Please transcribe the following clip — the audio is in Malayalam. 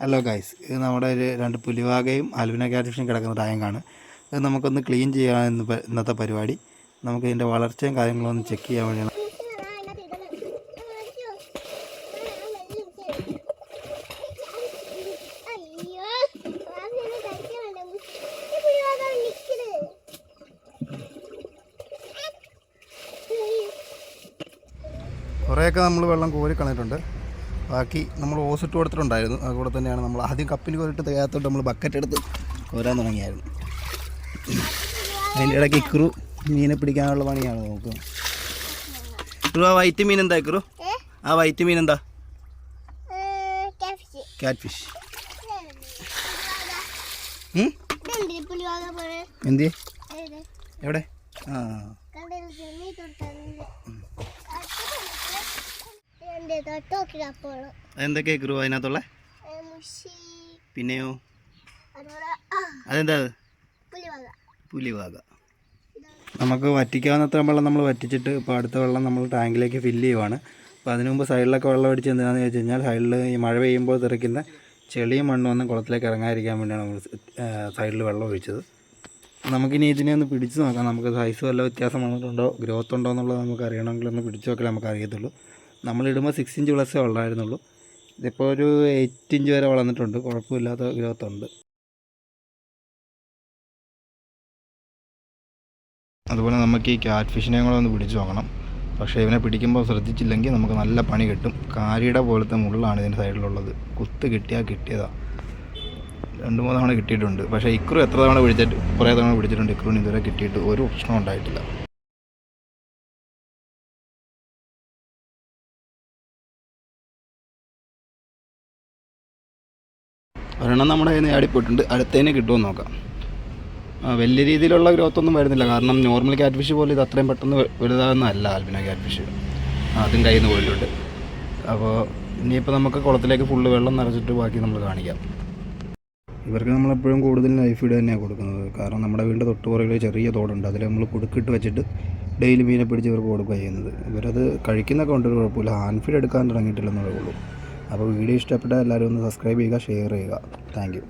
ഹലോ ഗൈസ്, ഇത് നമ്മുടെ ഒരു 2 പുലിവാകയും ആൽബിനോ ക്യാറ്റ്ഫിഷും കിടക്കുന്ന ടാങ്കാണ്. ഇത് നമുക്കൊന്ന് ക്ലീൻ ചെയ്യാൻ ഇന്നത്തെ പരിപാടി. നമുക്ക് ഇതിൻ്റെ വളർച്ചയും കാര്യങ്ങളും ഒന്ന് ചെക്ക് ചെയ്യാൻ വേണ്ടിയാണ്. കുറേയൊക്കെ നമ്മൾ വെള്ളം കോരി കളഞ്ഞിട്ടുണ്ട്. ബാക്കി നമ്മൾ ഓസിട്ട് കൊടുത്തിട്ടുണ്ടായിരുന്നു. അതുകൂടെ തന്നെയാണ് നമ്മൾ ആദ്യം കപ്പിൽ കോരിട്ട് തയ്യാത്തോട്ട് നമ്മൾ ബക്കറ്റ് എടുത്ത് കോരാൻ തുടങ്ങിയായിരുന്നു. അതിൻ്റെ ഇടയ്ക്ക് ഇക്രു മീനെ പിടിക്കാനുള്ള പണിയാണ് നോക്കുന്നത്. ഇക്രു, ആ വൈറ്റ് മീൻ എന്താ? ഇക്രു, ആ വൈറ്റ് മീൻ എന്താ? Cat fish. എന്തി എവിടെ? ആ, അതെന്തൊക്കെയാ ഇക്രു അതിനകത്തുള്ള? പിന്നെയോ അതെന്താ? പുലിവാക. നമുക്ക് വറ്റിക്കാവുന്നത്ര വെള്ളം നമ്മൾ വറ്റിച്ചിട്ട് ഇപ്പോൾ അടുത്ത വെള്ളം നമ്മൾ ടാങ്കിലേക്ക് ഫില്ല് ചെയ്യുവാണ്. അപ്പോൾ അതിനു മുമ്പ് സൈഡിലൊക്കെ വെള്ളം അടിച്ച് എന്താണെന്ന് വെച്ച് കഴിഞ്ഞാൽ സൈഡിൽ ഈ മഴ പെയ്യുമ്പോൾ തെറിക്കുന്ന ചെളിയും മണ്ണും ഒന്നും കുളത്തിലേക്ക് ഇറങ്ങാതിരിക്കാൻ വേണ്ടിയാണ് നമ്മൾ സൈഡിൽ വെള്ളം ഒഴിച്ചത്. നമുക്കിനി ഇതിനെ ഒന്ന് പിടിച്ച് നോക്കാം. നമുക്ക് സൈസ് വല്ല വ്യത്യാസം വന്നിട്ടുണ്ടോ, ഗ്രോത്ത് ഉണ്ടോ എന്നുള്ളത് നമുക്ക് അറിയണമെങ്കിൽ ഒന്ന് പിടിച്ച് നോക്കിയാൽ നമുക്ക് അറിയത്തുള്ളൂ. നമ്മളിടുമ്പോൾ 6 ഇഞ്ച് പ്ലസ്സേ വളരായിരുന്നുള്ളൂ. ഇതിപ്പോൾ ഒരു 8 ഇഞ്ച് വരെ വളർന്നിട്ടുണ്ട്. കുഴപ്പമില്ലാത്ത ഗ്രോത്ത് ഉണ്ട്. അതുപോലെ നമുക്ക് ഈ ക്യാറ്റ് ഫിഷിനെയും കൂടെ ഒന്ന് പിടിച്ച് നോക്കണം. പക്ഷേ ഇവനെ പിടിക്കുമ്പോൾ ശ്രദ്ധിച്ചില്ലെങ്കിൽ നമുക്ക് നല്ല പണി കിട്ടും. കാരിയുടെ പോലത്തെ മുള്ളാണ് ഇതിൻ്റെ സൈഡിലുള്ളത്. കുത്ത് കിട്ടിയാൽ കിട്ടിയതാണ്. 2-3 തവണ കിട്ടിയിട്ടുണ്ട്. പക്ഷേ ഇക്രു എത്ര തവണ പിടിച്ചിട്ട് കുറേ തവണ പിടിച്ചിട്ടുണ്ട്. ഇക്രുവിന് ഇതുവരെ കിട്ടിയിട്ട് ഒരു പ്രശ്നം ഉണ്ടായിട്ടില്ല. ഒരെണ്ണം നമ്മുടെ കയ്യിൽ നിന്ന് ആടിപ്പോയിട്ടുണ്ട്. അടുത്തതിനെ കിട്ടുമെന്ന് നോക്കാം. വലിയ രീതിയിലുള്ള ഗ്രോത്ത് ഒന്നും വരുന്നില്ല. കാരണം നോർമൽ ക്യാറ്റ് ഫിഷ് പോലെ ഇത് അത്രയും പെട്ടെന്ന് വലുതാകുന്നതല്ല ആൽബിനോ ക്യാറ്റ് ഫിഷ്. അതും കയ്യിൽ നിന്ന് പോയിട്ടുണ്ട്. അപ്പോൾ ഇനിയിപ്പോൾ നമുക്ക് കുളത്തിലേക്ക് ഫുള്ള് വെള്ളം നിറച്ചിട്ട് ബാക്കി നമ്മൾ കാണിക്കാം. ഇവർക്ക് നമ്മളെപ്പോഴും കൂടുതൽ ലൈഫ് ഫീഡ് തന്നെയാണ് കൊടുക്കുന്നത്. കാരണം നമ്മുടെ വീടിൻ്റെ തൊട്ടുപുറകിൽ ചെറിയ തോടുണ്ട്. അതിൽ നമ്മൾ കുടുക്കിട്ട് വെച്ചിട്ട് ഡെയിലി മീനെ പിടിച്ച് ഇവർക്ക് കൊടുക്കുക ചെയ്യുന്നത്. ഇവരത് കഴിക്കുന്നൊക്കെ കൊണ്ടൊരു കുഴപ്പമില്ല. ഹാൻഡ് ഫീഡ് എടുക്കാൻ തുടങ്ങിയിട്ടില്ലെന്നുള്ളേ ഉള്ളൂ. അപ്പോൾ വീഡിയോ ഇഷ്ടപ്പെട്ടാൽ എല്ലാവരും ഒന്ന് സബ്സ്ക്രൈബ് ചെയ്യുക, ഷെയർ ചെയ്യുക. Thank you.